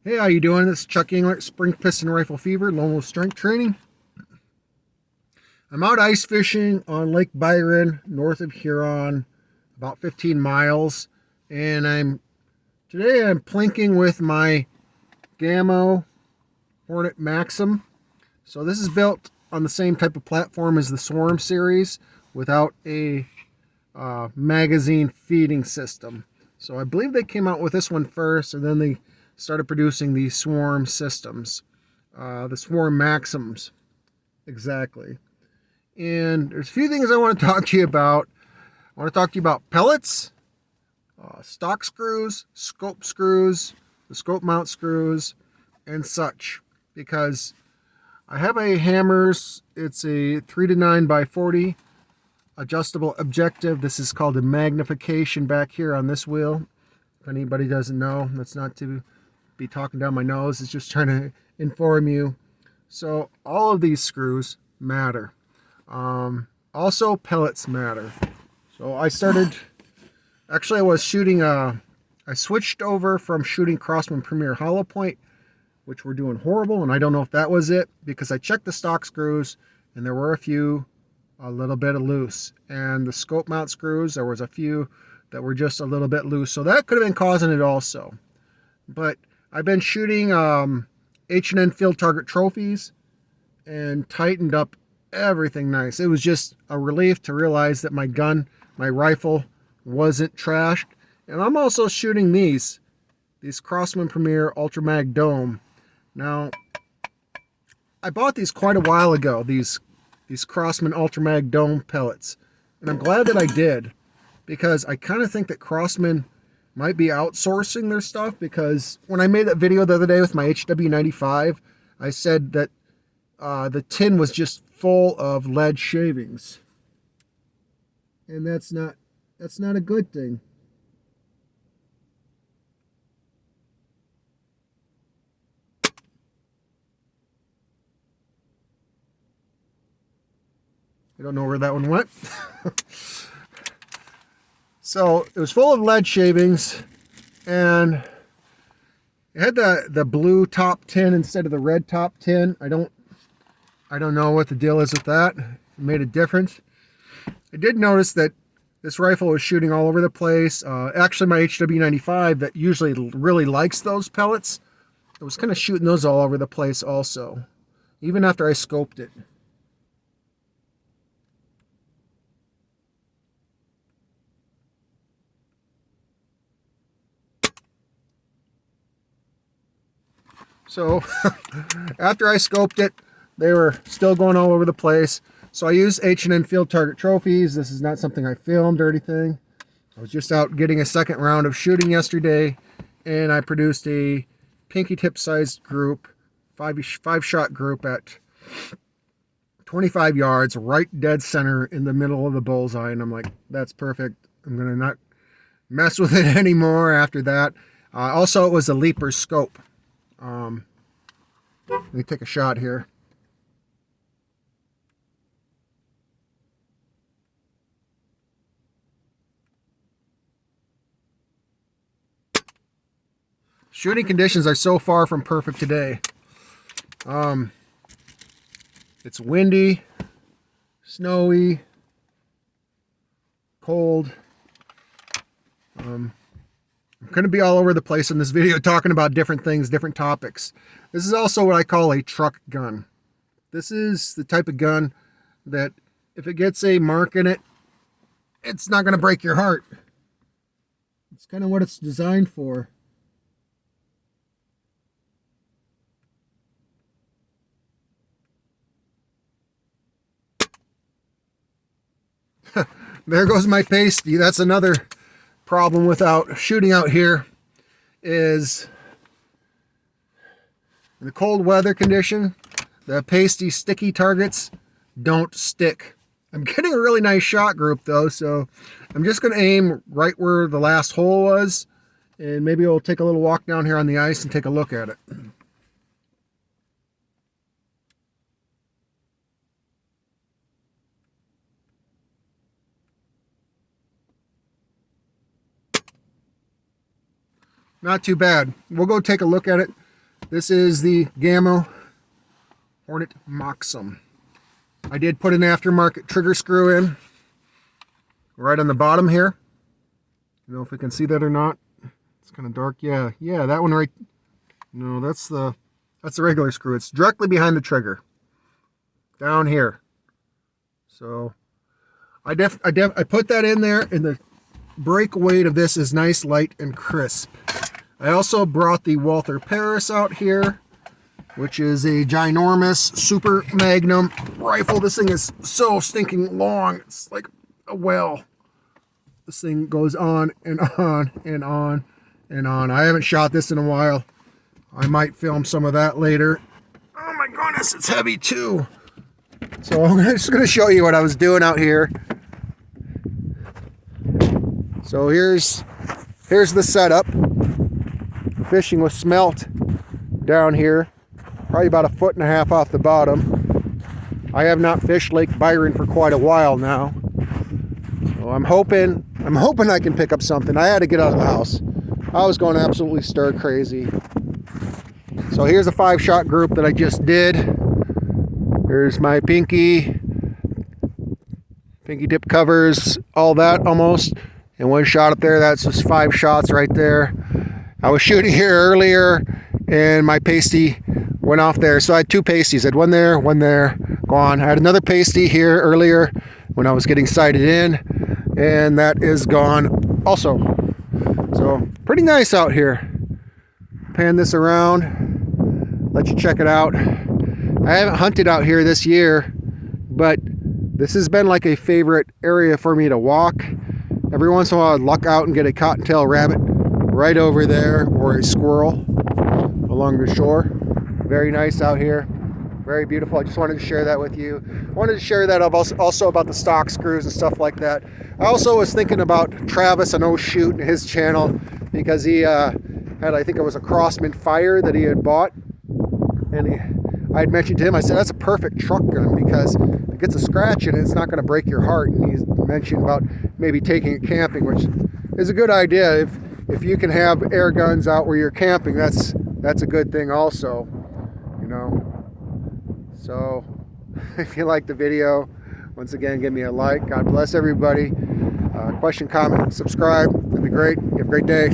Hey, how you doing? This is Chuck Englert, Spring Piston Rifle Fever, Lone Wolf Strength Training. I'm out ice fishing on Lake Byron, north of Huron, about 15 miles, and today I'm plinking with my Gamo Hornet Maxim. So this is built on the same type of platform as the Swarm series, without a magazine feeding system. So I believe they came out with this one first, and then they started producing the Swarm systems, the Swarm Maxims, exactly. And there's a few things I want to talk to you about. I want to talk to you about pellets, stock screws, scope screws, the scope mount screws, and such. Because I have a Hammers, it's a 3 to 9 by 40 adjustable objective. This is called a magnification back here on this wheel. If anybody doesn't know, that's not to be talking down my nose. It's just trying to inform you. So all of these screws matter. Also pellets matter. So I was shooting I switched over from shooting Crosman Premier hollow point, which were doing horrible, and I don't know if that was it, because I checked the stock screws and there were a little bit of loose, and the scope mount screws, there was a few that were just a little bit loose, so that could have been causing it also. But I've been shooting H&N field target trophies and tightened up everything nice. It was just a relief to realize that my rifle wasn't trashed. And I'm also shooting these Crosman Premier Ultra Mag Dome. Now, I bought these quite a while ago, these Crosman Ultra Mag Dome pellets. And I'm glad that I did, because I kind of think that Crosman might be outsourcing their stuff, because when I made that video the other day with my HW95, I said that the tin was just full of lead shavings. And that's not a good thing. I don't know where that one went. So it was full of lead shavings, and it had the blue top tin instead of the red top tin. I don't know what the deal is with that. It made a difference. I did notice that this rifle was shooting all over the place. Actually, my HW95 that usually really likes those pellets, it was kind of shooting those all over the place also, even after I scoped it. So after I scoped it, they were still going all over the place. So I used H&N field target trophies. This is not something I filmed or anything. I was just out getting a second round of shooting yesterday, and I produced a pinky tip sized group, five shot group at 25 yards, right dead center in the middle of the bullseye. And I'm like, that's perfect. I'm going to not mess with it anymore after that. Also, it was a leaper scope. Let me take a shot here. Shooting conditions are so far from perfect today. It's windy, snowy, cold. I'm going to be all over the place in this video talking about different things, different topics. This is also what I call a truck gun. This is the type of gun that if it gets a mark in it, it's not going to break your heart. It's kind of what it's designed for. There goes my pasty. That's another problem without shooting out here, is in the cold weather condition, the pasty sticky targets don't stick. I'm getting a really nice shot group though, so I'm just going to aim right where the last hole was, and maybe we'll take a little walk down here on the ice and take a look at it. Not too bad. We'll go take a look at it. This is the Gamo Hornet Moxum. I did put an aftermarket trigger screw in right on the bottom here. I don't know if we can see that or not. It's kind of dark. Yeah, that one right. No, that's the regular screw. It's directly behind the trigger, down here. So I put that in there, and the brake weight of this is nice, light, and crisp. I also brought the Walther Paris out here, which is a ginormous super magnum rifle. This thing is so stinking long. It's like a well. This thing goes on and on and on and on. I haven't shot this in a while. I might film some of that later. Oh my goodness, it's heavy too. So I'm just going to show you what I was doing out here. So here's the setup. Fishing with smelt down here, probably about 1.5 feet off the bottom. I have not fished Lake Byron for quite a while now, so I'm hoping I can pick up something. I had to get out of the house. I was going absolutely stir crazy. So here's a 5-shot group that I just did. There's my pinky dip covers, all that almost, and one shot up there. That's just 5 shots right there. I was shooting here earlier and my pasty went off there. So I had 2 pasties. I had one there, gone. I had another pasty here earlier when I was getting sighted in, and that is gone also. So pretty nice out here. Pan this around, let you check it out. I haven't hunted out here this year, but this has been like a favorite area for me to walk. Every once in a while I'd luck out and get a cottontail rabbit right over there, or a squirrel along the shore. Very nice out here, very beautiful. I just wanted to share that with you. I wanted to share that also about the stock screws and stuff like that. I also was thinking about Travis on Shoot and his channel, because he had, I think it was a Crossman Fire that he had bought, and I had mentioned to him, I said, that's a perfect truck gun because it gets a scratch in it, it's not going to break your heart. And he mentioned about maybe taking it camping, which is a good idea. If you can have air guns out where you're camping, that's a good thing also, you know. So if you like the video, once again, give me a like. God bless everybody. Question, comment, subscribe. That'd be great. You have a great day.